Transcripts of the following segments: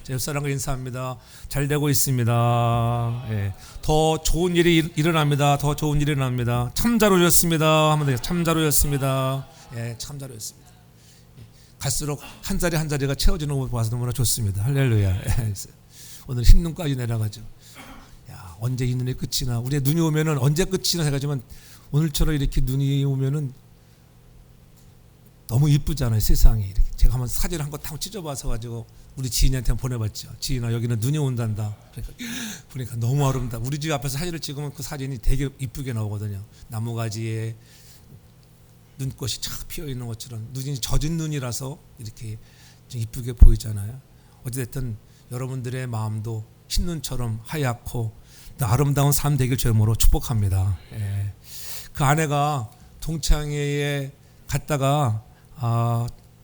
제 옆사람과 인사합니다. 잘 되고 있습니다. 예. 더 좋은 일이 일어납니다. 더 좋은 일이 일어납니다. 참 잘 오셨습니다. 한번 참 잘 오셨습니다. 예, 참 잘 오셨습니다. 갈수록 한 자리 한 자리가 채워지는 거 봐서 너무나 좋습니다. 할렐루야. 오늘 흰눈까지 내려가죠. 야, 언제 이 눈의 끝이나, 우리의 눈이 오면은 언제 끝이나 해가지만 오늘처럼 이렇게 눈이 오면은 너무 이쁘잖아요, 세상이. 이렇게 제가 한번 사진 한 거 딱 찢어봐서 가지고 우리 지인한테 보내봤죠. 지인아, 여기는 눈이 온단다. 그러니까 너무 아름다. 우리 집 앞에서 사진을 찍으면 그 사진이 되게 이쁘게 나오거든요. 나무가지에 눈꽃이 착 피어 있는 것처럼, 눈이 젖은 눈이라서 이렇게 좀 이쁘게 보이잖아요. 어찌됐든 여러분들의 마음도 흰눈처럼 하얗고 아름다운 삶 되길 주님으로 축복합니다. 예. 그 아내가 동창회에 갔다가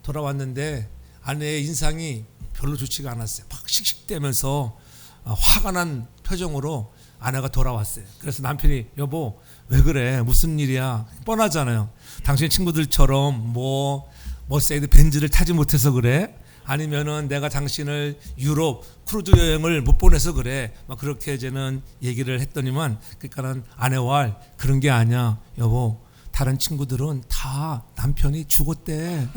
돌아왔는데 아내의 인상이 별로 좋지가 않았어요. 막 씩씩대면서 화가 난 표정으로 아내가 돌아왔어요. 그래서 남편이, 여보 왜 그래, 무슨 일이야, 뻔하잖아요. 당신 친구들처럼 머세이드 벤츠를 타지 못해서 그래? 아니면은 내가 당신을 유럽 크루즈 여행을 못 보내서 그래? 막 그렇게 저는 얘기를 했더니만, 그러니까는 아내와 그런 게 아니야, 여보. 다른 친구들은 다 남편이 죽었대.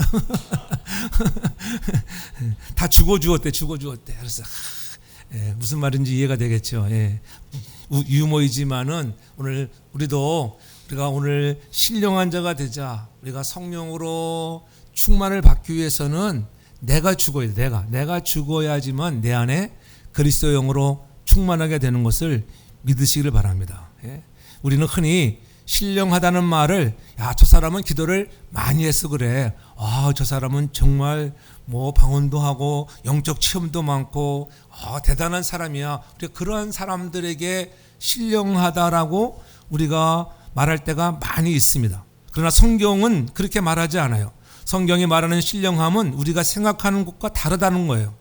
다 죽어주었대. 그래서 무슨 말인지 이해가 되겠죠. 예. 유머이지만은 오늘 우리가 오늘 신령한 자가 되자, 우리가 성령으로 충만을 받기 위해서는 내가 죽어야 돼. 내가 죽어야지만 내 안에 그리스도 영으로 충만하게 되는 것을 믿으시기를 바랍니다. 예. 우리는 흔히 신령하다는 말을, 야, 저 사람은 기도를 많이 해서 그래. 저 사람은 정말 방언도 하고 영적 체험도 많고 대단한 사람이야. 우리가 그러한 사람들에게 신령하다라고 우리가 말할 때가 많이 있습니다. 그러나 성경은 그렇게 말하지 않아요. 성경이 말하는 신령함은 우리가 생각하는 것과 다르다는 거예요.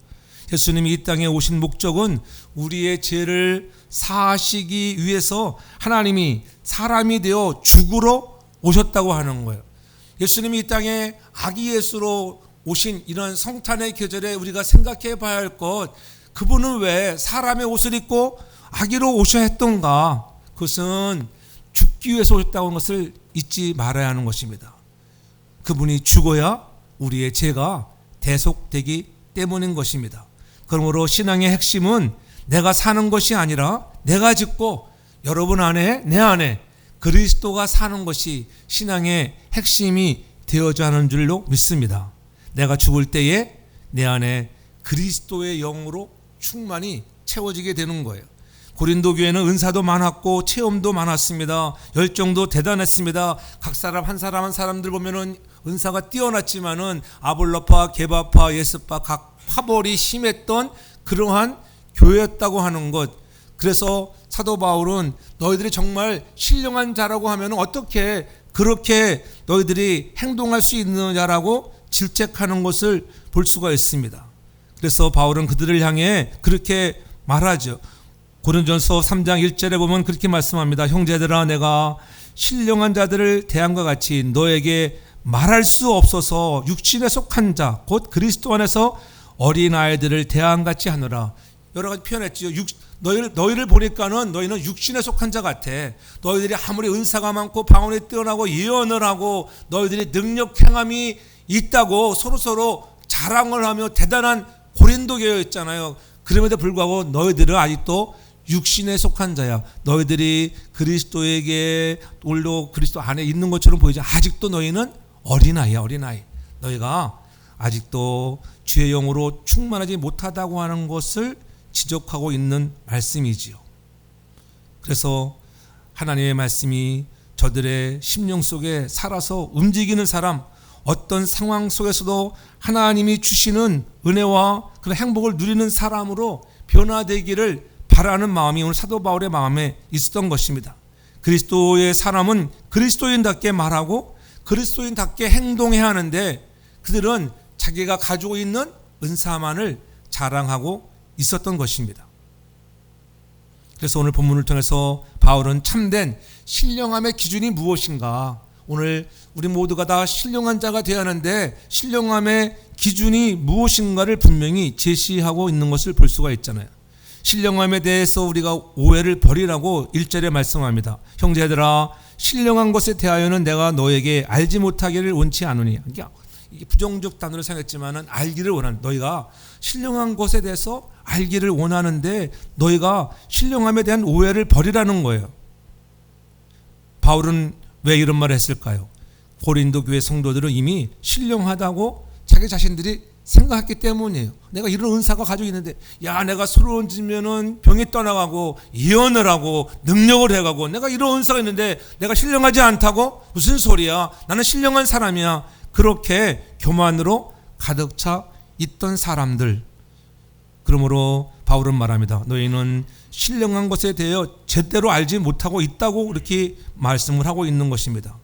예수님이 이 땅에 오신 목적은 우리의 죄를 사하시기 위해서 하나님이 사람이 되어 죽으러 오셨다고 하는 거예요. 예수님이 이 땅에 아기 예수로 오신 이런 성탄의 계절에 우리가 생각해 봐야 할 것, 그분은 왜 사람의 옷을 입고 아기로 오셔야 했던가? 그것은 죽기 위해서 오셨다고 하는 것을 잊지 말아야 하는 것입니다. 그분이 죽어야 우리의 죄가 대속되기 때문인 것입니다. 그러므로 신앙의 핵심은 내가 사는 것이 아니라 내가 짓고 여러분 안에, 내 안에 그리스도가 사는 것이 신앙의 핵심이 되어져 하는 줄로 믿습니다. 내가 죽을 때에 내 안에 그리스도의 영으로 충만히 채워지게 되는 거예요. 고린도 교회는 은사도 많았고 체험도 많았습니다. 열정도 대단했습니다. 각 사람 한 사람들 보면은 은사가 뛰어났지만은 아볼로파, 게바파, 예스파 각 파벌이 심했던 그러한 교회였다고 하는 것. 그래서 사도 바울은 너희들이 정말 신령한 자라고 하면 어떻게 그렇게 너희들이 행동할 수 있느냐라고 질책하는 것을 볼 수가 있습니다. 그래서 바울은 그들을 향해 그렇게 말하죠. 고린도전서 3장 1절에 보면 그렇게 말씀합니다. 형제들아, 내가 신령한 자들을 대함과 같이 너에게 말할 수 없어서 육신에 속한 자 곧 그리스도 안에서 어린아이들을 대함같이 하노라. 여러 가지 표현했죠. 너희를 보니까는 너희는 육신에 속한 자 같아. 너희들이 아무리 은사가 많고 방언이 뛰어나고 예언을 하고 너희들이 능력 행함이 있다고 서로 자랑을 하며 대단한 고린도 교회였잖아요. 그럼에도 불구하고 너희들은 아직도 육신에 속한 자야. 너희들이 그리스도에게 올로 그리스도 안에 있는 것처럼 보이지 아직도 너희는 어린아이야. 너희가 아직도 주의 영으로 충만하지 못하다고 하는 것을 지적하고 있는 말씀이지요. 그래서 하나님의 말씀이 저들의 심령 속에 살아서 움직이는 사람, 어떤 상황 속에서도 하나님이 주시는 은혜와 그런 행복을 누리는 사람으로 변화되기를 바라는 마음이 오늘 사도 바울의 마음에 있었던 것입니다. 그리스도의 사람은 그리스도인답게 말하고 그리스도인답게 행동해야 하는데 그들은 자기가 가지고 있는 은사만을 자랑하고 있었던 것입니다. 그래서 오늘 본문을 통해서 바울은 참된 신령함의 기준이 무엇인가, 오늘 우리 모두가 다 신령한 자가 되어야 하는데 신령함의 기준이 무엇인가를 분명히 제시하고 있는 것을 볼 수가 있잖아요. 신령함에 대해서 우리가 오해를 버리라고 1절에 말씀합니다. 형제들아 신령한 것에 대하여는 내가 너에게 알지 못하기를 원치 않으니. 이게 부정적 단어를 사용했지만은 알기를 원하는, 너희가 신령한 것에 대해서 알기를 원하는데 너희가 신령함에 대한 오해를 버리라는 거예요. 바울은 왜 이런 말을 했을까요? 고린도 교회 성도들은 이미 신령하다고 자기 자신들이 생각했기 때문이에요. 내가 이런 은사가 가지고 있는데, 야, 내가 손을 얹으면은 병이 떠나가고 예언을 하고 능력을 해가고 내가 이런 은사가 있는데 내가 신령하지 않다고? 무슨 소리야? 나는 신령한 사람이야. 그렇게 교만으로 가득 차 있던 사람들. 그러므로 바울은 말합니다. 너희는 신령한 것에 대해 제대로 알지 못하고 있다고 그렇게 말씀을 하고 있는 것입니다.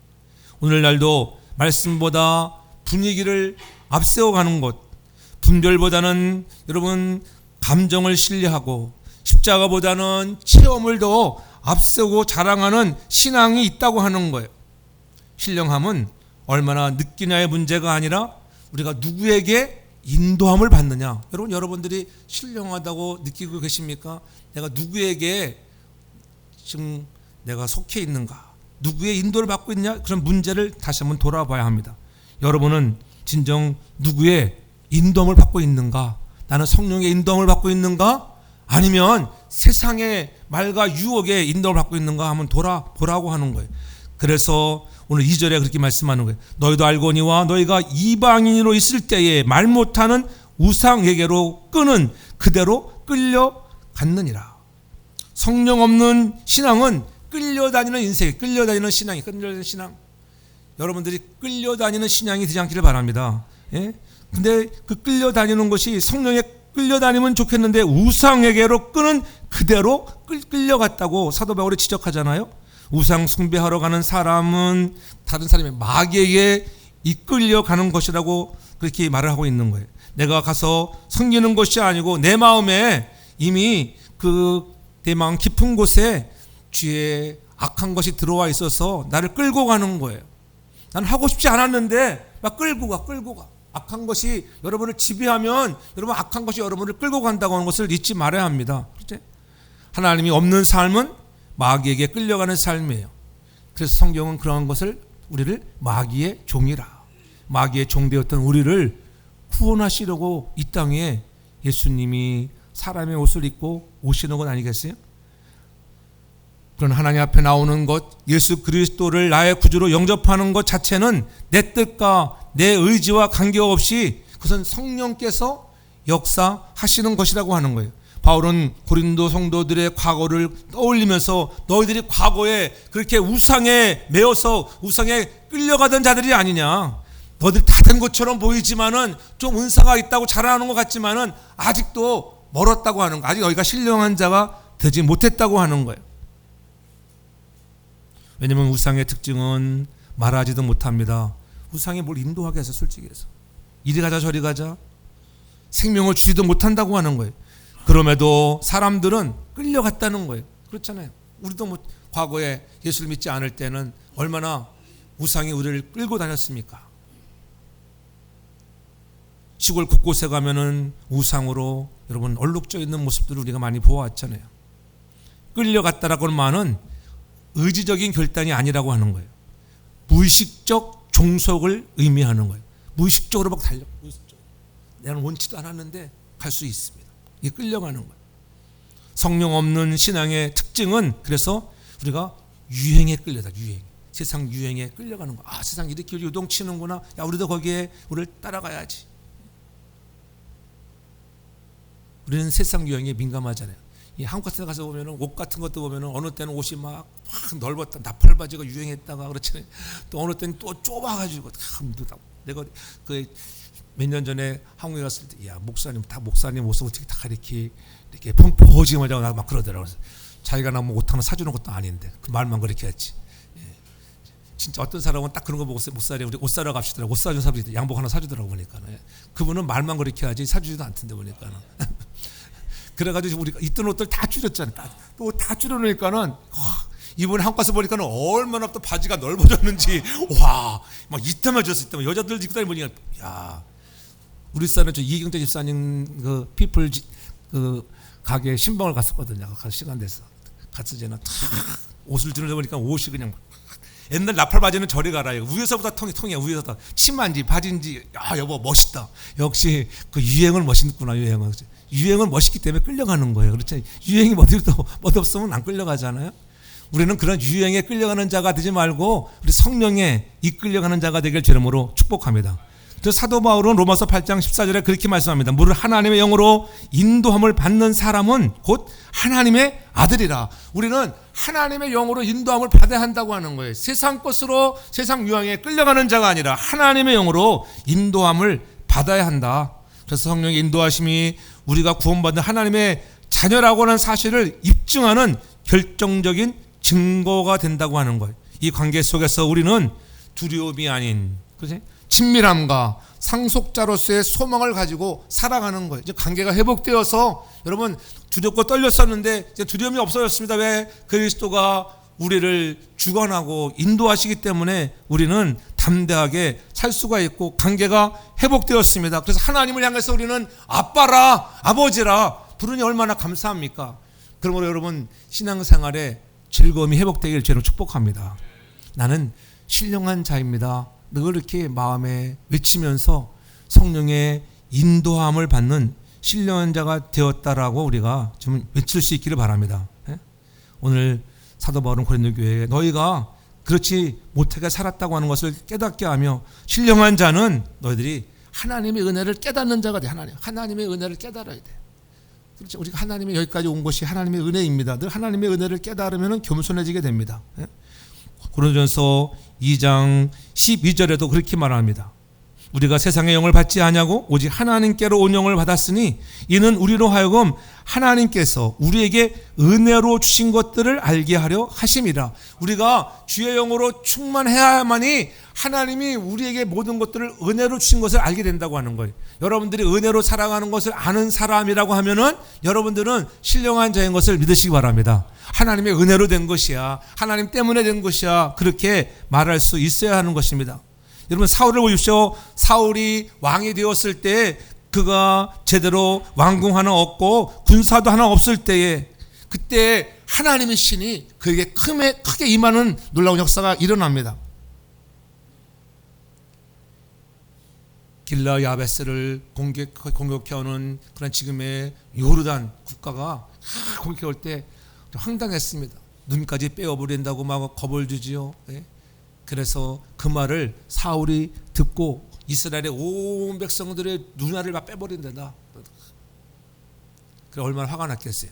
오늘날도 말씀보다 분위기를 앞세워가는 것, 분별보다는 여러분 감정을 신뢰하고 십자가보다는 체험을 더 앞세우고 자랑하는 신앙이 있다고 하는 거예요. 신령함은 얼마나 느끼냐의 문제가 아니라 우리가 누구에게 인도함을 받느냐. 여러분들이 신령하다고 느끼고 계십니까? 내가 누구에게 지금 내가 속해 있는가? 누구의 인도를 받고 있냐? 그런 문제를 다시 한번 돌아봐야 합니다. 여러분은 진정 누구의 인도함을 받고 있는가? 나는 성령의 인도함을 받고 있는가? 아니면 세상의 말과 유혹의 인도함을 받고 있는가? 한번 돌아보라고 하는 거예요. 그래서 오늘 2절에 그렇게 말씀하는 거예요. 너희도 알거니와 너희가 이방인으로 있을 때에 말 못하는 우상에게로 끄는 그대로 끌려갔느니라. 성령 없는 신앙은 끌려다니는 인생, 끌려다니는 신앙이, 끌려다니는 신앙. 여러분들이 끌려다니는 신앙이 되지 않기를 바랍니다. 예? 근데 그 끌려다니는 것이 성령에 끌려다니면 좋겠는데 우상에게로 끄는 그대로 끌려갔다고 사도 바울이 지적하잖아요. 우상 숭배하러 가는 사람은 다른 사람의 마귀에게 이끌려가는 것이라고 그렇게 말을 하고 있는 거예요. 내가 가서 섬기는 것이 아니고 내 마음에 이미 내 마음 깊은 곳에 죄의 악한 것이 들어와 있어서 나를 끌고 가는 거예요. 나는 하고 싶지 않았는데 막 끌고 가. 악한 것이 여러분을 지배하면 여러분 악한 것이 여러분을 끌고 간다고 하는 것을 잊지 말아야 합니다. 그렇지? 하나님이 없는 삶은 마귀에게 끌려가는 삶이에요. 그래서 성경은 그러한 것을 우리를 마귀의 종이라, 마귀의 종되었던 우리를 구원하시려고 이 땅에 예수님이 사람의 옷을 입고 오시는 것 아니겠어요? 그런 하나님 앞에 나오는 것, 예수 그리스도를 나의 구주로 영접하는 것 자체는 내 뜻과 내 의지와 관계없이 그것은 성령께서 역사하시는 것이라고 하는 거예요. 바울은 고린도 성도들의 과거를 떠올리면서 너희들이 과거에 그렇게 우상에 매여서 우상에 끌려가던 자들이 아니냐. 너희들 다 된 것처럼 보이지만은 좀 은사가 있다고 자랑하는 것 같지만은 아직도 멀었다고 하는 거. 아직 너희가 신령한 자가 되지 못했다고 하는 거예요. 왜냐하면 우상의 특징은 말하지도 못합니다. 우상이 뭘 인도하게 해서 솔직히 해서 이리 가자 저리 가자 생명을 주지도 못한다고 하는 거예요. 그럼에도 사람들은 끌려갔다는 거예요. 그렇잖아요. 우리도 과거에 예수를 믿지 않을 때는 얼마나 우상이 우리를 끌고 다녔습니까? 시골 곳곳에 가면은 우상으로 여러분 얼룩져 있는 모습들을 우리가 많이 보아왔잖아요. 끌려갔다라고 하는 말은 의지적인 결단이 아니라고 하는 거예요. 무의식적 종속을 의미하는 거예요. 무의식적으로 막 달려. 내가 원치도 않았는데 갈 수 있습니다. 이게 끌려가는 거예요. 성령 없는 신앙의 특징은 그래서 우리가 유행에 끌려다. 세상 유행에 끌려가는 거야. 아, 세상 이렇게 요동치는구나. 야, 우리도 거기에 우리를 따라가야지. 우리는 세상 유행에 민감하잖아요. 이 한국 같은 데 가서 보면은 옷 같은 것도 보면은 어느 때는 옷이 막 넓었다 나팔바지가 유행했다가 그렇잖아요. 또 어느 때는 또 좁아가지고 내가 몇 년 전에 한국에 갔을 때, 야, 목사님 옷을 어떻게 다 이렇게 펑퍼지게 막 그러더라고요. 자기가 나 옷 하나 사주는 것도 아닌데 그 말만 그렇게 했지. 예. 진짜 어떤 사람은 딱 그런 거 보고 목사님 우리 옷 사러 갑시다. 옷 사준 사람이 양복 하나 사주더라고 보니까. 예. 그분은 말만 그렇게 하지 사주지도 않던데 보니까는. 그래가지고 우리가 입던 옷들 다 줄였잖아요. 또 다 줄여놓으니까는 이번에 한국 가서 보니까 얼마나 또 바지가 넓어졌는지 와, 막 이때만 여자들 입고 다니니까 야, 우리 사는 저 이경태 집사님 그 피플 그 가게 신방을 갔었거든요. 가서 시간 돼서 갔을 때는 옷을 들여다보니까 옷이 그냥 옛날 나팔 바지는 저리 가라. 위에서부터 통이야. 위에서부터 치마인지 바지인지 야 여보 멋있다. 역시 그 유행을 멋있구나. 유행은 멋있기 때문에 끌려가는 거예요. 그렇죠? 유행이 멋없으면 안 끌려가잖아요. 우리는 그런 유행에 끌려가는 자가 되지 말고 우리 성령에 이끌려가는 자가 되길 주름으로 축복합니다. 그래서 사도 바울은 로마서 8장 14절에 그렇게 말씀합니다. 무릇 하나님의 영으로 인도함을 받는 사람은 곧 하나님의 아들이라. 우리는 하나님의 영으로 인도함을 받아야 한다고 하는 거예요. 세상 것으로 세상 유황에 끌려가는 자가 아니라 하나님의 영으로 인도함을 받아야 한다. 그래서 성령의 인도하심이 우리가 구원받는 하나님의 자녀라고 하는 사실을 입증하는 결정적인 증거가 된다고 하는 거예요. 이 관계 속에서 우리는 두려움이 아닌, 그렇지? 친밀함과 상속자로서의 소망을 가지고 살아가는 거예요. 이제 관계가 회복되어서 여러분 두렵고 떨렸었는데 이제 두려움이 없어졌습니다. 왜? 그리스도가 우리를 주관하고 인도하시기 때문에 우리는 담대하게 살 수가 있고 관계가 회복되었습니다. 그래서 하나님을 향해서 우리는 아빠라, 아버지라 부르니 얼마나 감사합니까? 그러므로 여러분 신앙생활에 즐거움이 회복되길 저는 축복합니다. 나는 신령한 자입니다. 늘 이렇게 마음에 외치면서 성령의 인도함을 받는 신령한 자가 되었다라고 우리가 좀 외칠 수 있기를 바랍니다. 오늘 사도 바울은 고린도 교회에 너희가 그렇지 못하게 살았다고 하는 것을 깨닫게 하며 신령한 자는 너희들이 하나님의 은혜를 깨닫는 자가 돼. 하나님의 은혜를 깨달아야 돼. 그렇죠. 우리가 하나님의 여기까지 온 것이 하나님의 은혜입니다. 늘 하나님의 은혜를 깨달으면 겸손해지게 됩니다. 고린도전서 2장 12절에도 그렇게 말합니다. 우리가 세상의 영을 받지 아니하고 오직 하나님께로 온 영을 받았으니 이는 우리로 하여금 하나님께서 우리에게 은혜로 주신 것들을 알게 하려 하심이라. 우리가 주의 영으로 충만해야만이 하나님이 우리에게 모든 것들을 은혜로 주신 것을 알게 된다고 하는 거예요. 여러분들이 은혜로 살아가는 것을 아는 사람이라고 하면은 여러분들은 신령한 자인 것을 믿으시기 바랍니다. 하나님의 은혜로 된 것이야, 하나님 때문에 된 것이야, 그렇게 말할 수 있어야 하는 것입니다. 여러분 사울을 보십시오. 사울이 왕이 되었을 때 그가 제대로 왕궁 하나 없고 군사도 하나 없을 때에 그때 하나님의 신이 그에게 크게 임하는 놀라운 역사가 일어납니다. 길라 야베스를 공격해오는 그런 지금의 요르단 국가가 공격해올 때 황당했습니다. 눈까지 빼어버린다고 막 겁을 주지요. 그래서 그 말을 사울이 듣고 이스라엘의 온 백성들의 눈알을 막 빼버린다. 그래 얼마나 화가 났겠어요.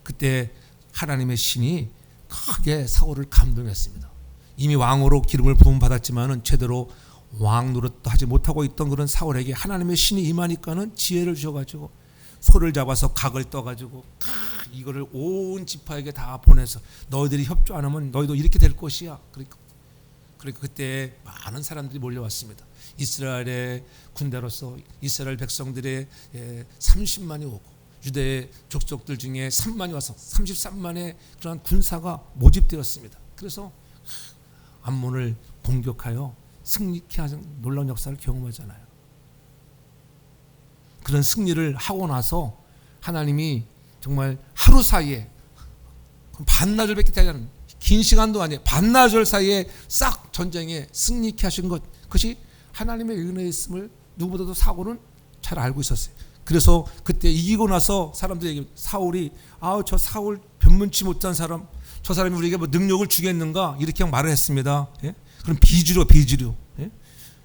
그때 하나님의 신이 크게 사울을 감동했습니다. 이미 왕으로 기름을 부음받았지만은 제대로 왕 노릇도 하지 못하고 있던 그런 사울에게 하나님의 신이 임하니까는 지혜를 주셔가지고 소를 잡아서 각을 떠가지고 이거를 온 지파에게 다 보내서 너희들이 협조 안 하면 너희도 이렇게 될 것이야. 그러니까 그때 많은 사람들이 몰려왔습니다. 이스라엘의 군대로서 이스라엘 백성들의 30만이 오고 유대의 족속들 중에 3만이 와서 33만의 그러한 군사가 모집되었습니다. 그래서 암몬을 공격하여 승리케 하는 놀라운 역사를 경험하잖아요. 그런 승리를 하고 나서 하나님이 정말 하루 사이에 반나절밖에 되지 않은 긴 시간도 아니에요. 반나절 사이에 싹 전쟁에 승리케 하신 것, 그것이 하나님의 은혜였음을 누구보다도 사울은 잘 알고 있었어요. 그래서 그때 이기고 나서 사람들에게 사울이 저 사울 변문치 못한 사람, 저 사람이 우리에게 뭐 능력을 주겠는가 이렇게 말을 했습니다. 그럼 비주류.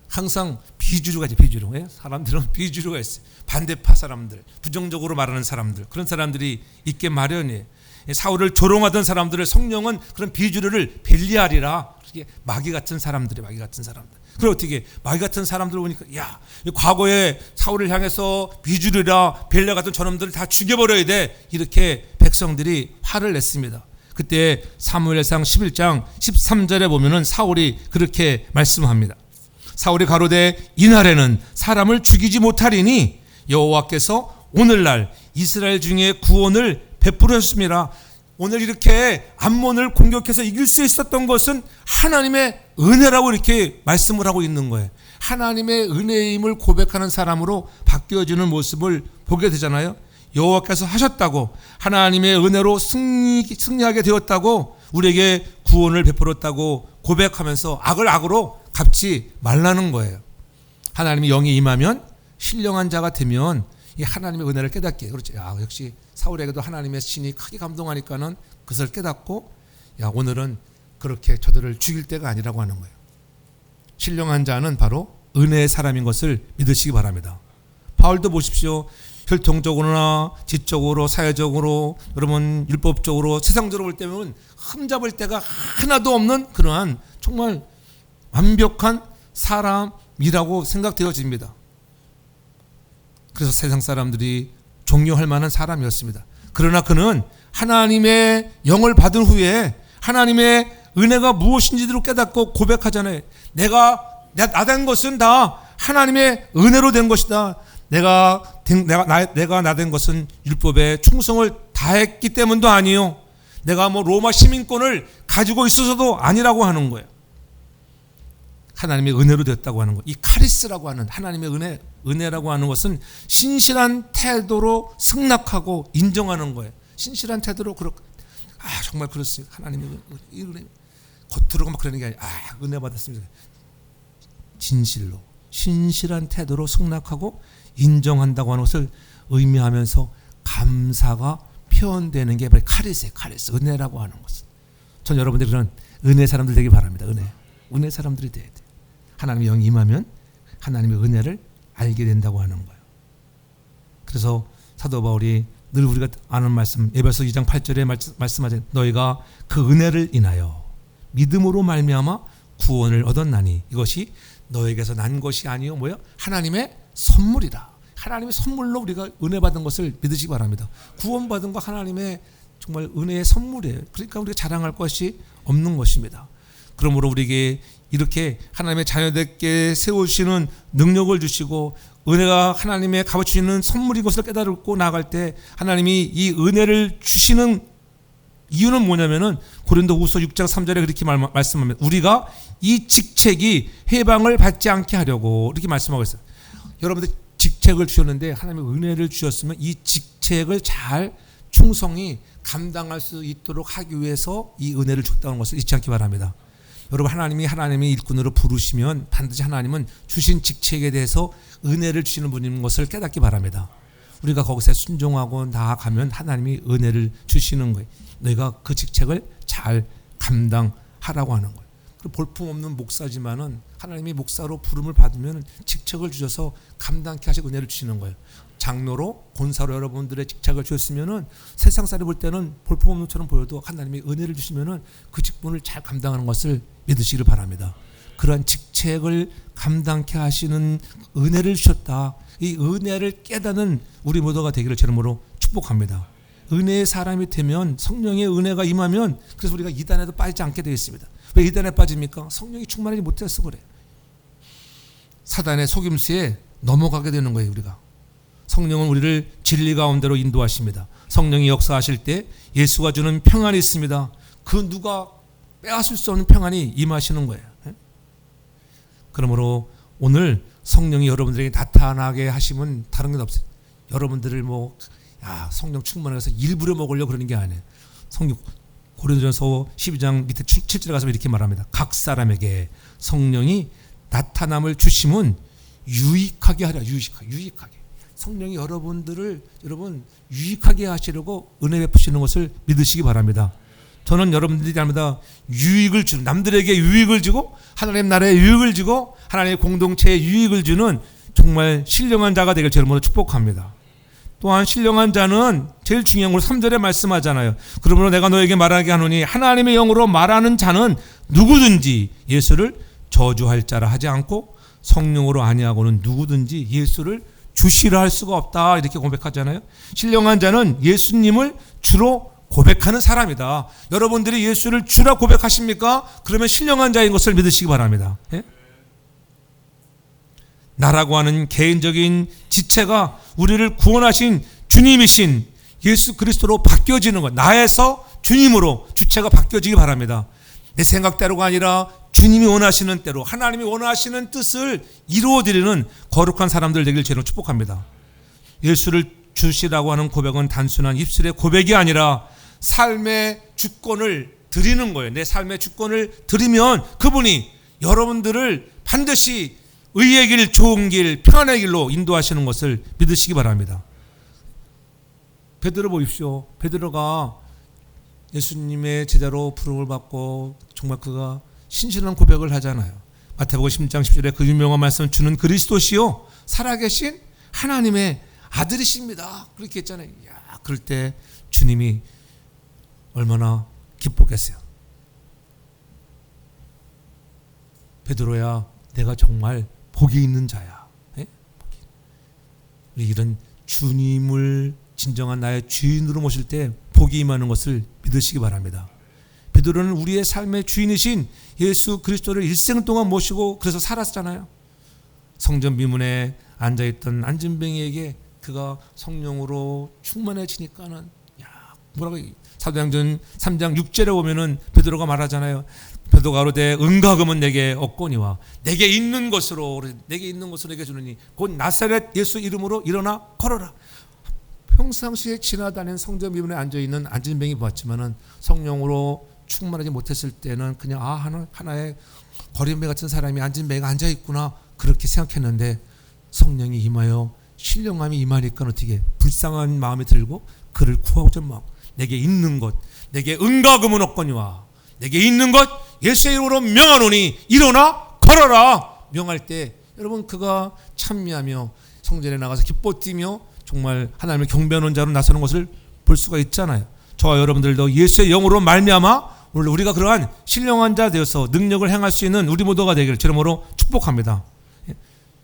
항상 비주류가 있죠. 비주류. 사람들은 비주류가 있어요. 반대파 사람들, 부정적으로 말하는 사람들, 그런 사람들이 있게 마련이에요. 사울을 조롱하던 사람들을 성령은 그런 비주류를 벨리알이라 마귀 같은 사람들. 그리고 어떻게 마귀 같은 사람들 보니까 과거에 사울을 향해서 비주류라 벨리알 같은 저놈들을 다 죽여버려야 돼. 이렇게 백성들이 화를 냈습니다. 그때 사무엘상 11장 13절에 보면은 사울이 그렇게 말씀합니다. 사울이 가로되 이날에는 사람을 죽이지 못하리니 여호와께서 오늘날 이스라엘 중에 구원을 베풀었습니다. 오늘 이렇게 암몬을 공격해서 이길 수 있었던 것은 하나님의 은혜라고 이렇게 말씀을 하고 있는 거예요. 하나님의 은혜임을 고백하는 사람으로 바뀌어지는 모습을 보게 되잖아요. 여호와께서 하셨다고, 하나님의 은혜로 승리하게 되었다고, 우리에게 구원을 베풀었다고 고백하면서 악을 악으로 갚지 말라는 거예요. 하나님이 영이 임하면 신령한 자가 되면 이 하나님의 은혜를 깨닫게. 그렇지. 역시 사울에게도 하나님의 신이 크게 감동하니까는 그것을 깨닫고, 오늘은 그렇게 저들을 죽일 때가 아니라고 하는 거예요. 신령한 자는 바로 은혜의 사람인 것을 믿으시기 바랍니다. 바울도 보십시오. 혈통적으로나 지적으로, 사회적으로, 여러분 율법적으로, 세상적으로 볼 때면 흠잡을 데가 하나도 없는 그러한 정말 완벽한 사람이라고 생각되어집니다. 그래서 세상 사람들이 존경할 만한 사람이었습니다. 그러나 그는 하나님의 영을 받은 후에 하나님의 은혜가 무엇인지를 깨닫고 고백하잖아요. 내가 된 것은 다 하나님의 은혜로 된 것이다. 내가 나 된 것은 율법에 충성을 다했기 때문도 아니요, 내가 로마 시민권을 가지고 있어서도 아니라고 하는 거예요. 하나님의 은혜로 됐다고 하는 거. 이 카리스라고 하는 하나님의 은혜라고 하는 것은 신실한 태도로 승낙하고 인정하는 거예요. 신실한 태도로 정말 그렇습니다. 하나님의 은혜, 겉으로 막 그러는 게 아니라 은혜 받았습니다. 진실로 신실한 태도로 승낙하고 인정한다고 하는 것을 의미하면서 감사가 표현되는 게 바로 카리스, 은혜라고 하는 것은. 전 여러분들이 그런 은혜 사람들 되기 바랍니다. 은혜 사람들이 돼야 돼요. 하나님의 영이 임하면 하나님의 은혜를 알게 된다고 하는 거예요. 그래서 사도 바울이 늘 우리가 아는 말씀, 에베소 2장 8절에 말씀하죠. 너희가 그 은혜를 인하여 믿음으로 말미암아 구원을 얻었나니 이것이 너에게서 난 것이 아니요 하나님의 선물이다. 하나님의 선물로 우리가 은혜 받은 것을 믿으시기 바랍니다. 구원받은 거 하나님의 정말 은혜의 선물이에요. 그러니까 우리가 자랑할 것이 없는 것입니다. 그러므로 우리에게 이렇게 하나님의 자녀들께 세우시는 능력을 주시고 은혜가 하나님의 값어주시는 선물인 것을 깨달고 나아갈 때 하나님이 이 은혜를 주시는 이유는 뭐냐면은 고린도후서 6장 3절에 그렇게 말씀합니다. 우리가 이 직책이 해방을 받지 않게 하려고 이렇게 말씀하고 있어요. 여러분들 직책을 주셨는데 하나님의 은혜를 주셨으면 이 직책을 잘 충성히 감당할 수 있도록 하기 위해서 이 은혜를 줬다는 것을 잊지 않기 바랍니다. 여러분 하나님의 일꾼으로 부르시면 반드시 하나님은 주신 직책에 대해서 은혜를 주시는 분인 것을 깨닫기 바랍니다. 우리가 거기서 순종하고 나아가면 하나님이 은혜를 주시는 거예요. 너희가 그 직책을 잘 감당하라고 하는 거예요. 그리고 볼품없는 목사지만은 하나님이 목사로 부름을 받으면 직책을 주셔서 감당케 하시고 은혜를 주시는 거예요. 장로로, 권사로 여러분들의 직책을 주셨으면은 세상 사람이 볼 때는 볼품없는 것처럼 보여도 하나님이 은혜를 주시면은 그 직분을 잘 감당하는 것을 믿으시기를 바랍니다. 그러한 직책을 감당케 하시는 은혜를 주셨다. 이 은혜를 깨닫는 우리 모두가 되기를 제이름으로 축복합니다. 은혜의 사람이 되면 성령의 은혜가 임하면 그래서 우리가 이단에도 빠지지 않게 되어 있습니다. 왜 이단에 빠집니까? 성령이 충만하지 못해서 그래요. 사단의 속임수에 넘어가게 되는 거예요. 우리가 성령은 우리를 진리 가운데로 인도하십니다. 성령이 역사하실 때 예수가 주는 평안이 있습니다. 그 누가 빼앗을 수 없는 평안이 임하시는 거예요. 그러므로 오늘 성령이 여러분들에게 나타나게 하시면 다른 건 없어요. 여러분들을 성령 충만해서 일부러 먹으려고 그러는 게 아니에요. 성령 고린도전서 12장 밑에 7절에 가서 이렇게 말합니다. 각 사람에게 성령이 나타남을 주심은 유익하게 하라. 유익하게. 성령이 여러분들을 유익하게 하시려고 은혜 베푸시는 것을 믿으시기 바랍니다. 저는 여러분들이 날마다 유익을 주는, 남들에게 유익을 주고 하나님 나라에 유익을 주고 하나님의 공동체에 유익을 주는 정말 신령한 자가 되길 제이름으로 축복합니다. 또한 신령한 자는 제일 중요한 걸 3절에 말씀하잖아요. 그러므로 내가 너에게 말하게 하노니 하나님의 영으로 말하는 자는 누구든지 예수를 저주할 자라 하지 않고 성령으로 아니하고는 누구든지 예수를 주시라 할 수가 없다. 이렇게 고백하잖아요. 신령한 자는 예수님을 주로 고백하는 사람이다. 여러분들이 예수를 주라 고백하십니까? 그러면 신령한 자인 것을 믿으시기 바랍니다. 예? 나라고 하는 개인적인 지체가 우리를 구원하신 주님이신 예수 그리스도로 바뀌어지는 것, 나에서 주님으로 주체가 바뀌어지기 바랍니다. 내 생각대로가 아니라 주님이 원하시는 대로 하나님이 원하시는 뜻을 이루어드리는 거룩한 사람들 되길 제로 축복합니다. 예수를 주시라고 하는 고백은 단순한 입술의 고백이 아니라 삶의 주권을 드리는 거예요. 내 삶의 주권을 드리면 그분이 여러분들을 반드시 의의 길, 좋은 길, 평안의 길로 인도하시는 것을 믿으시기 바랍니다. 베드로 보십시오. 베드로가 예수님의 제자로 부름을 받고 정말 그가 신실한 고백을 하잖아요. 마태복음 10장 10절에 그 유명한 말씀, 주는 그리스도시요 살아계신 하나님의 아들이십니다. 그렇게 했잖아요. 야, 그럴 때 주님이 얼마나 기뻤겠어요. 베드로야, 내가 정말 복이 있는 자야. 예? 우리 이런 주님을 진정한 나의 주인으로 모실 때 복이 임하는 것을 믿으시기 바랍니다. 베드로는 우리의 삶의 주인이신 예수 그리스도를 일생 동안 모시고 그래서 살았잖아요. 성전 미문에 앉아있던 안진뱅이에게 그가 성령으로 충만해지니까는 뭐라고 사도행전 3장 6절에 보면은 베드로가 말하잖아요. 베드로가 가로되 은과 금은 내게 없거니와 내게 있는 것으로 내게 주느니 곧 나사렛 예수 이름으로 일어나 걸어라. 평상시에 지나다니는 성전 미문에 앉아있는 안진뱅이 보았지만은 성령으로 충만하지 못했을 때는 그냥 하나의 거린배 같은 사람이 안진뱅이가 앉아있구나 그렇게 생각했는데 성령이 임하여 신령함이 임하니까 어떻게 불쌍한 마음이 들고 그를 구하고자 막 내게 있는 것, 내게 은과 금은 없거니와 내게 있는 것 예수의 이름으로 명하노니 일어나 걸어라 명할 때 여러분 그가 찬미하며 성전에 나가서 기뻐 뛰며 정말 하나님을 경배하는 자로 나서는 것을 볼 수가 있잖아요. 저와 여러분들도 예수의 영으로 말미암아 오늘 우리가 그러한 신령한 자 되어서 능력을 행할 수 있는 우리 모두가 되기를 주님으로 축복합니다.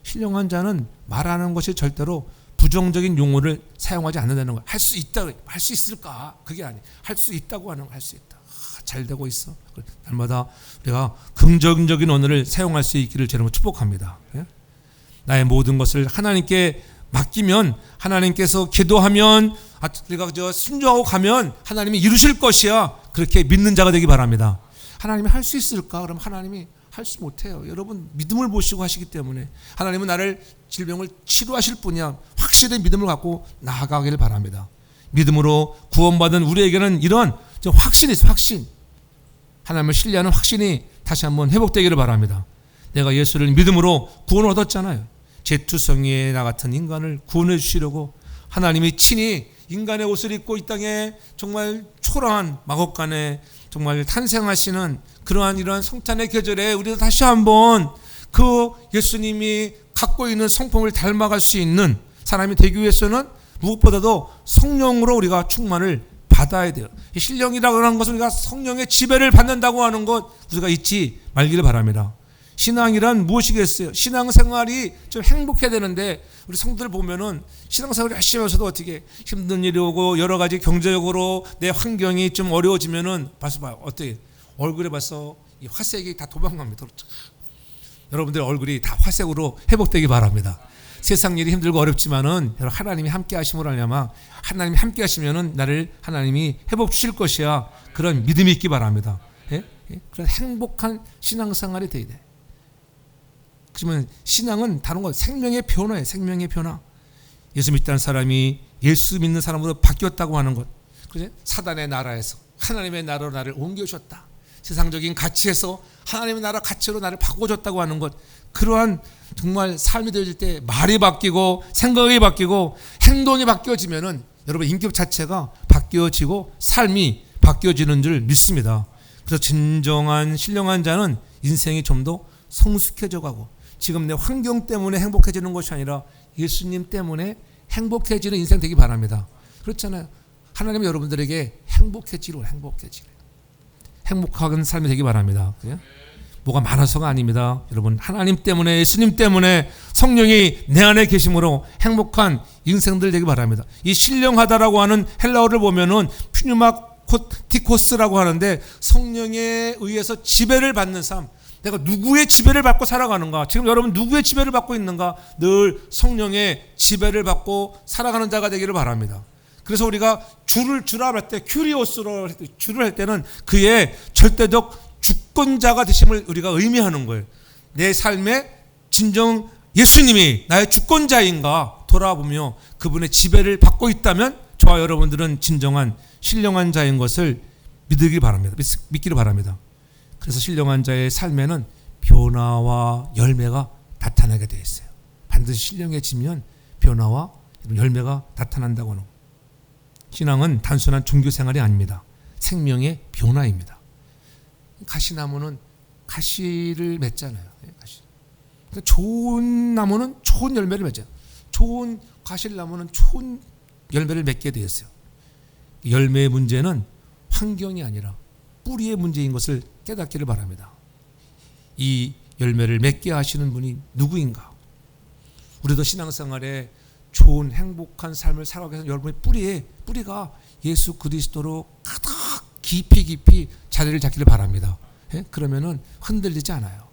신령한 자는 말하는 것이 절대로 부정적인 용어를 사용하지 않는다는 거예요. 할 수 있다, 할 수 있을까? 그게 아니에요. 할 수 있다고 하는 거, 할 수 있다. 잘 되고 있어. 날마다 우리가 긍정적인 언어를 사용할 수 있기를 주님으로 축복합니다. 나의 모든 것을 하나님께 맡기면 하나님께서 기도하면 우리가 순종하고 가면 하나님이 이루실 것이야. 그렇게 믿는 자가 되기 바랍니다. 하나님이 할 수 있을까? 그럼 하나님이 할 수 못해요. 여러분 믿음을 보시고 하시기 때문에 하나님은 나를 질병을 치료하실 분이야. 확실히 믿음을 갖고 나아가기를 바랍니다. 믿음으로 구원받은 우리에게는 이런 확신이 있어요. 확신. 하나님을 신뢰하는 확신이 다시 한번 회복되기를 바랍니다. 내가 예수를 믿음으로 구원을 얻었잖아요. 제투성이의 나 같은 인간을 구원해 주시려고 하나님이 친히 인간의 옷을 입고 이 땅에 정말 초라한 마곡간에 정말 탄생하시는 그러한 이러한 성탄의 계절에 우리도 다시 한번 그 예수님이 갖고 있는 성품을 닮아갈 수 있는 사람이 되기 위해서는 무엇보다도 성령으로 우리가 충만을 받아야 돼요. 신령이라고 하는 것은 우리가 성령의 지배를 받는다고 하는 것 우리가 잊지 말기를 바랍니다. 신앙이란 무엇이겠어요? 신앙생활이 좀 행복해야 되는데 우리 성도들 보면은 신앙생활을 열심히 하면서도 어떻게 힘든 일이 오고 여러 가지 경제적으로 내 환경이 좀 어려워지면은 벌써 봐요. 어떻게 얼굴에 벌써 이 화색이 다 도망갑니다. 여러분들 얼굴이 다 화색으로 회복되기 바랍니다. 세상 일이 힘들고 어렵지만은 하나님이 함께 하심으로 하려면 하나님이 함께 하시면은 나를 하나님이 회복 주실 것이야. 그런 믿음이 있기 바랍니다. 예? 그런 행복한 신앙생활이 돼야 돼. 그러면 신앙은 다른 거 생명의 변화예요. 생명의 변화. 예수 믿다는 사람이 예수 믿는 사람으로 바뀌었다고 하는 것. 그죠? 사단의 나라에서 하나님의 나라로 나를 옮겨주셨다. 세상적인 가치에서 하나님의 나라 가치로 나를 바꿔줬다고 하는 것. 그러한 정말 삶이 되어질 때 말이 바뀌고 생각이 바뀌고 행동이 바뀌어지면은 여러분 인격 자체가 바뀌어지고 삶이 바뀌어지는 줄 믿습니다. 그래서 진정한 신령한 자는 인생이 좀 더 성숙해져 가고 지금 내 환경 때문에 행복해지는 것이 아니라 예수님 때문에 행복해지는 인생 되기 바랍니다. 그렇잖아요. 하나님은 여러분들에게 행복해지로 행복한 삶이 되기 바랍니다. 뭐가 많아서가 아닙니다. 여러분 하나님 때문에 예수님 때문에 성령이 내 안에 계심으로 행복한 인생들 되기 바랍니다. 이 신령하다라고 하는 헬라어를 보면은 퓨니마티코스라고 하는데 성령에 의해서 지배를 받는 삶. 내가 누구의 지배를 받고 살아가는가? 지금 여러분 누구의 지배를 받고 있는가? 늘 성령의 지배를 받고 살아가는 자가 되기를 바랍니다. 그래서 우리가 주라 할 때 큐리오스로 주를 할 때는 그의 절대적 주권자가 되심을 우리가 의미하는 거예요. 내 삶의 진정 예수님이 나의 주권자인가 돌아보며 그분의 지배를 받고 있다면 저와 여러분들은 진정한 신령한 자인 것을 믿기를 바랍니다. 그래서 신령한 자의 삶에는 변화와 열매가 나타나게 되어 있어요. 반드시 신령해지면 변화와 열매가 나타난다고 하는 거예요. 신앙은 단순한 종교 생활이 아닙니다. 생명의 변화입니다. 가시나무는 가시를 맺잖아요. 가시. 그러니까 좋은 나무는 좋은 열매를 맺어요. 좋은 가시나무는 좋은 열매를 맺게 되어 있어요. 열매의 문제는 환경이 아니라 뿌리의 문제인 것을 깨닫기를 바랍니다. 이 열매를 맺게 하시는 분이 누구인가? 우리도 신앙생활에 좋은 행복한 삶을 살아가기 위해서 여러분의 뿌리가 예수 그리스도로 가득 깊이 자리를 잡기를 바랍니다. 예? 그러면은 흔들리지 않아요.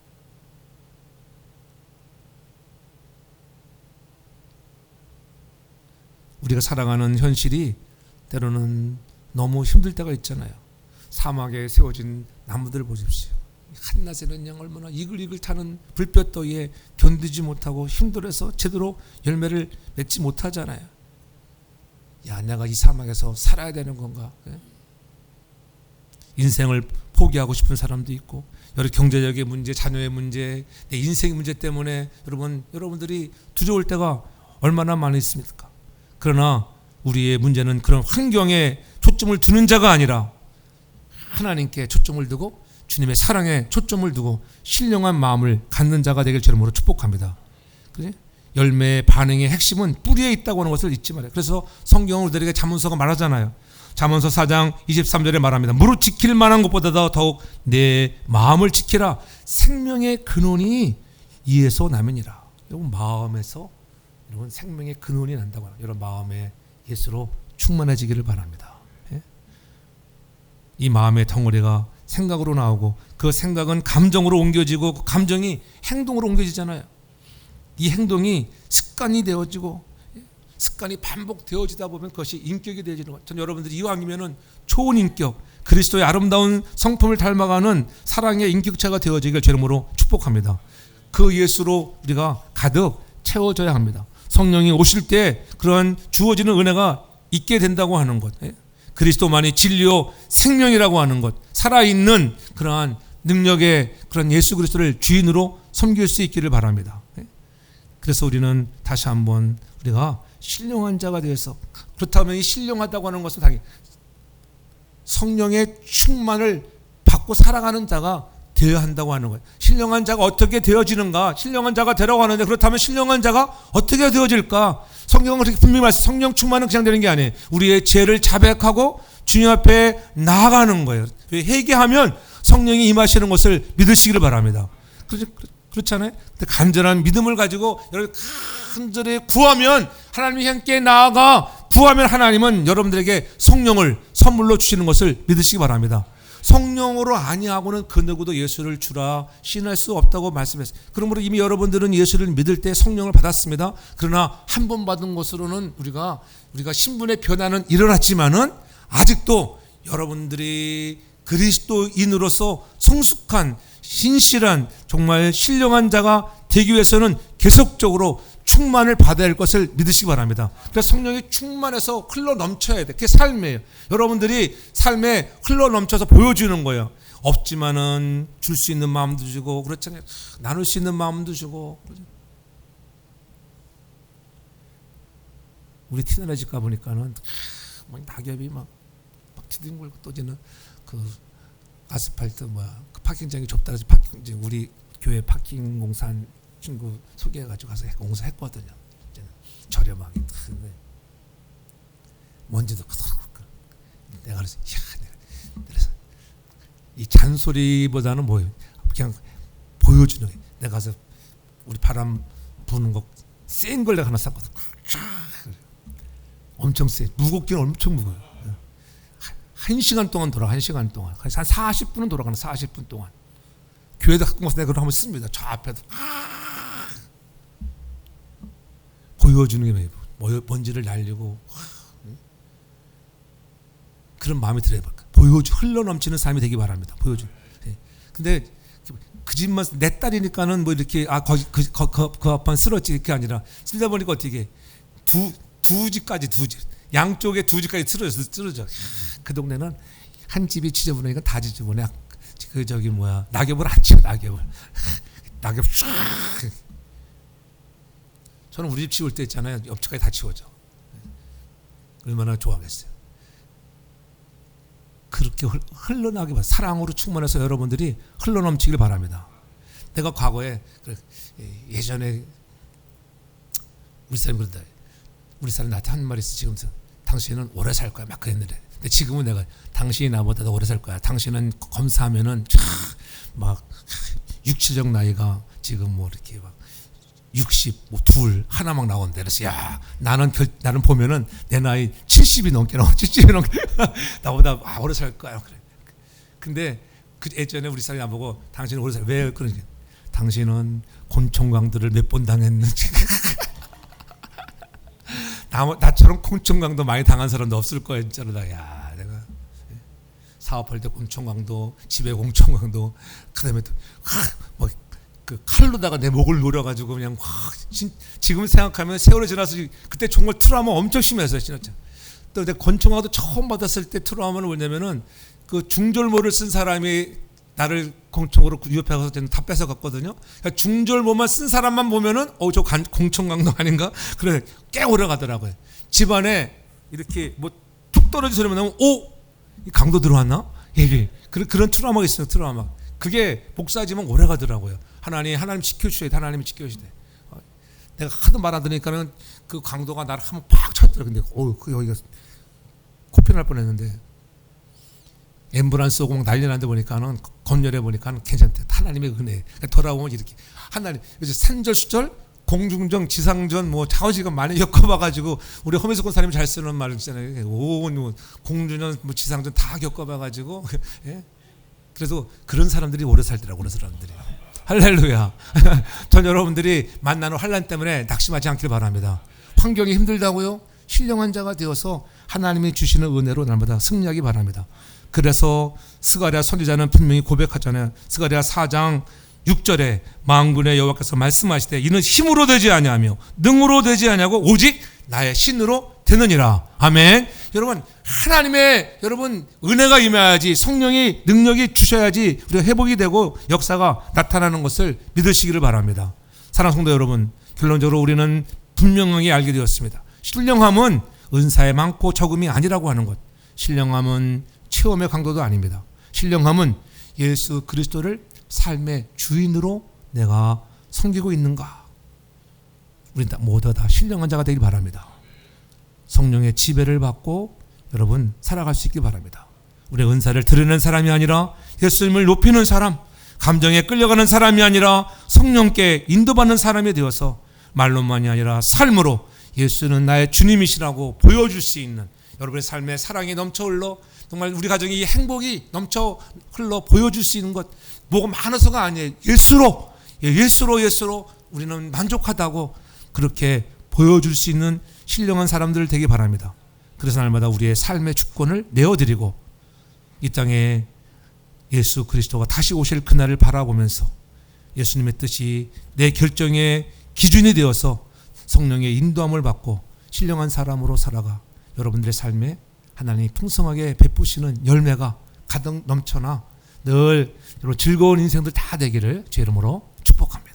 우리가 살아가는 현실이 때로는 너무 힘들 때가 있잖아요. 사막에 세워진 나무들을 보십시오. 한낮에는 그냥 얼마나 이글이글 타는 불볕 더위에 견디지 못하고 힘들어서 제대로 열매를 맺지 못하잖아요. 야, 내가 이 사막에서 살아야 되는 건가? 인생을 포기하고 싶은 사람도 있고, 여러 경제적인 문제, 자녀의 문제, 내 인생의 문제 때문에 여러분들이 두려울 때가 얼마나 많이 있습니까? 그러나 우리의 문제는 그런 환경에 초점을 두는 자가 아니라 하나님께 초점을 두고 주님의 사랑에 초점을 두고 신령한 마음을 갖는 자가 되길 주님으로 축복합니다. 그래? 열매의 반응의 핵심은 뿌리에 있다고 하는 것을 잊지 말아요. 그래서 성경은 우리들에게 잠언서가 말하잖아요. 잠언서 4장 23절에 말합니다. 무릇 지킬 만한 것보다 더욱 내 마음을 지키라. 생명의 근원이 이에서 나면이라. 여러분, 마음에서 여러분 생명의 근원이 난다고 하는, 여러분 마음에 예수로 충만해지기를 바랍니다. 예? 이 마음의 덩어리가 생각으로 나오고, 그 생각은 감정으로 옮겨지고, 그 감정이 행동으로 옮겨지잖아요. 이 행동이 습관이 되어지고, 습관이 반복되어지다 보면 그것이 인격이 되어지는 거예요. 전 여러분들이 이왕이면은 좋은 인격, 그리스도의 아름다운 성품을 닮아가는 사랑의 인격체가 되어지길 주님으로 축복합니다. 그 예수로 우리가 가득 채워져야 합니다. 성령이 오실 때 그런 주어지는 은혜가 있게 된다고 하는 것, 그리스도만이 진리요 생명이라고 하는 것, 살아있는 그러한 능력의 그런 예수 그리스도를 주인으로 섬길 수 있기를 바랍니다. 그래서 우리는 다시 한번 우리가 신령한 자가 되어서, 그렇다면 이 신령하다고 하는 것은 당연히 성령의 충만을 받고 살아가는 자가 되어야 한다고 하는 거예요. 신령한 자가 어떻게 되어지는가? 신령한 자가 되라고 하는데, 그렇다면 신령한 자가 어떻게 되어질까? 성경은 그렇게 분명히 말씀, 성령 충만은 그냥 되는 게 아니에요. 우리의 죄를 자백하고 주님 앞에 나아가는 거예요. 회개하면 성령이 임하시는 것을 믿으시기를 바랍니다. 그렇잖아요. 간절한 믿음을 가지고 여러분 간절히 구하면 하나님이 함께 나아가 구하면 하나님은 여러분들에게 성령을 선물로 주시는 것을 믿으시기 바랍니다. 성령으로 아니하고는 그 누구도 예수를 주라 신할 수 없다고 말씀했어요. 그러므로 이미 여러분들은 예수를 믿을 때 성령을 받았습니다. 그러나 한 번 받은 것으로는 우리가 신분의 변화는 일어났지만은 아직도 여러분들이 그리스도인으로서 성숙한 신실한 정말 신령한 자가 되기 위해서는 계속적으로 충만을 받아야 할 것을 믿으시기 바랍니다. 그래서 성령이 충만해서 흘러 넘쳐야 돼. 그게 삶이에요. 여러분들이 삶에 흘러 넘쳐서 보여주는 거예요. 없지만은 줄 수 있는 마음도 주고, 그렇잖아요. 나눌 수 있는 마음도 주고. 우리 티나라 집 가보니까는 낙엽이 막 뒤둥글고 떠지는 그 아스팔트 그 파킹장이 좁다 해서 파킹장, 우리 교회 파킹 공사한 친구 소개해가지고 가서 공사했거든요. 저렴하게. 먼지도 내가 그래서 그래서 이 잔소리보다는 뭐예요? 그냥 보여주는 거예요. 내가 가서 우리 바람 부는 거 센 걸 내가 하나 샀거든. 엄청 세. 무겁기는 엄청 무거워요. 1시간 동안 돌아. 1시간 동안. 한 40분은 돌아가는 40분 동안. 교회도 갖고 와서 내가 그걸 한번 씁니다. 저 앞에도. 보여주는 게 뭐예요? 먼지를 날리고. 그런 마음이 들어야 볼까. 보여주 흘러넘치는 삶이 되기 바랍니다. 보여주. 예. 근데 그 집만 내 딸이니까는 뭐 이렇게 거기 그 앞만 쓸었지 이렇게 아니라 쓰다 보니까 어떻게 두 집까지 두 집 양쪽에 두 집까지 쓰러져. 그 동네는 한 집이 지저분하니까 다 지저분해. 그 저기 뭐야 낙엽을 안 치워 낙엽 쫙. 저는 우리 집 치울 때 있잖아요. 옆집까지 다 치워져. 얼마나 좋아하겠어요. 그렇게 흘러나게 봐. 사랑으로 충만해서 여러분들이 흘러넘치길 바랍니다. 내가 과거에 예전에 우리 사람이 그런다. 우리 사람이 나한테 한 말이 있어. 지금 당신은 오래 살 거야 막 그랬는데, 근데 지금은 내가 당신이 나보다 더 오래 살 거야. 당신은 검사하면은 막 육체적 나이가 지금 뭐 이렇게 막 60, 뭐 둘, 하나 막 나온대. 그래서 야, 나는 보면은 내 나이 70이 넘게 나와. 70이 넘게 나보다 오래 살 거야. 그래. 근데 그 예전에 우리 사람이 나보고 당신은 오래 살. 왜 그러니까 당신은 곤충광들을 몇 번 당했는지. 나처럼 곤충광도 많이 당한 사람도 없을 거야 진짜로. 야, 내가 사업할 때 곤충광도, 집에 곤충광도, 그다음에 또 뭐 그 칼로다가 내 목을 노려가지고 그냥 지금 생각하면 세월이 지나서 그때 정말 트라우마 엄청 심했어요 진짜. 또 내가 권총화도 처음 받았을 때 트라우마는 뭐냐면은 그 중절모를 쓴 사람이 나를 공총으로 위협해서 다 뺏어갔거든요. 그러니까 중절모만 쓴 사람만 보면은 저 공총강도 아닌가? 그래 꽤 오래 가더라고요. 집안에 이렇게 뭐 툭 떨어진 소리만 나면 이 강도 들어왔나? 예. 그런 트라우마가 있어요. 트라우마. 그게 복사지면 오래 가더라고요. 하나님 지켜주셔야 돼. 하나님이 지켜주셔야 돼. 내가 하도 말 안 들으니까는 그 강도가 나를 한번 팍 쳤더라. 근데 여기가 코피 날 뻔했는데 앰뷸런스 오고 막 난리 난데 보니까는 건열해 보니까는 괜찮대. 하나님의 은혜. 돌아오면 이렇게 하나님 이제 산절수절 공중전 지상전 뭐 자원시간 많이 겪어봐가지고 우리 허미석권 사람이 잘 쓰는 말 있잖아요. 공중전 뭐 지상전 다 겪어봐가지고 예? 그래서 그런 사람들이 오래 살더라고. 그런 사람들이. 할렐루야. 전 여러분들이 만나는 환난 때문에 낙심하지 않길 바랍니다. 환경이 힘들다고요? 신령한 자가 되어서 하나님이 주시는 은혜로 날마다 승리하기 바랍니다. 그래서 스가랴 선지자는 분명히 고백하잖아요. 스가랴 4장 6절에 만군의 여호와께서 말씀하시되 이는 힘으로 되지 아니하며 능으로 되지 아니하고 오직 나의 신으로 되느니라. 아멘. 여러분 하나님의 은혜가 임해야지, 성령이 능력이 주셔야지 우리가 회복이 되고 역사가 나타나는 것을 믿으시기를 바랍니다. 사랑하는 성도 여러분, 결론적으로 우리는 분명하게 알게 되었습니다. 신령함은 은사의 많고 적음이 아니라고 하는 것. 신령함은 체험의 강도도 아닙니다. 신령함은 예수 그리스도를 삶의 주인으로 내가 섬기고 있는가. 우리 모두 다 신령한 자가 되길 바랍니다. 성령의 지배를 받고 여러분 살아갈 수 있길 바랍니다. 우리의 은사를 드러내는 사람이 아니라 예수님을 높이는 사람, 감정에 끌려가는 사람이 아니라 성령께 인도받는 사람이 되어서 말로만이 아니라 삶으로 예수는 나의 주님이시라고 보여줄 수 있는 여러분의 삶에 사랑이 넘쳐 흘러 정말 우리 가정이 이 행복이 넘쳐 흘러 보여줄 수 있는 것, 뭐가 많아서가 아니에요. 예수로 우리는 만족하다고 그렇게 보여줄 수 있는 신령한 사람들 되기 바랍니다. 그래서 날마다 우리의 삶의 주권을 내어드리고 이 땅에 예수 그리스도가 다시 오실 그날을 바라보면서 예수님의 뜻이 내 결정의 기준이 되어서 성령의 인도함을 받고 신령한 사람으로 살아가 여러분들의 삶에 하나님이 풍성하게 베푸시는 열매가 가득 넘쳐나 늘 즐거운 인생들 다 되기를 주 이름으로 축복합니다.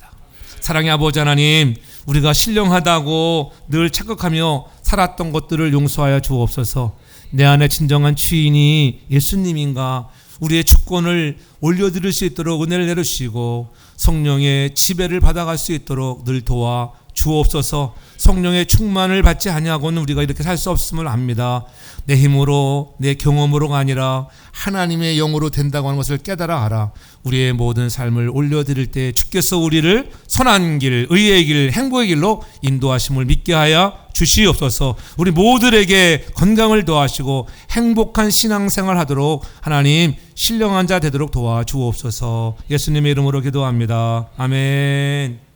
사랑의 아버지 하나님, 우리가 신령하다고 늘 착각하며 살았던 것들을 용서하여 주옵소서. 내 안에 진정한 주인이 예수님인가 우리의 주권을 올려드릴 수 있도록 은혜를 내려주시고 성령의 지배를 받아갈 수 있도록 늘 도와 주옵소서. 성령의 충만을 받지 아니하고는 우리가 이렇게 살 수 없음을 압니다. 내 힘으로 내 경험으로가 아니라 하나님의 영으로 된다고 하는 것을 깨달아 알아 우리의 모든 삶을 올려드릴 때 주께서 우리를 선한 길, 의의 길, 행복의 길로 인도하심을 믿게 하여 주시옵소서. 우리 모두에게 건강을 더하시고 행복한 신앙생활 하도록 하나님 신령한 자 되도록 도와주옵소서. 예수님의 이름으로 기도합니다. 아멘.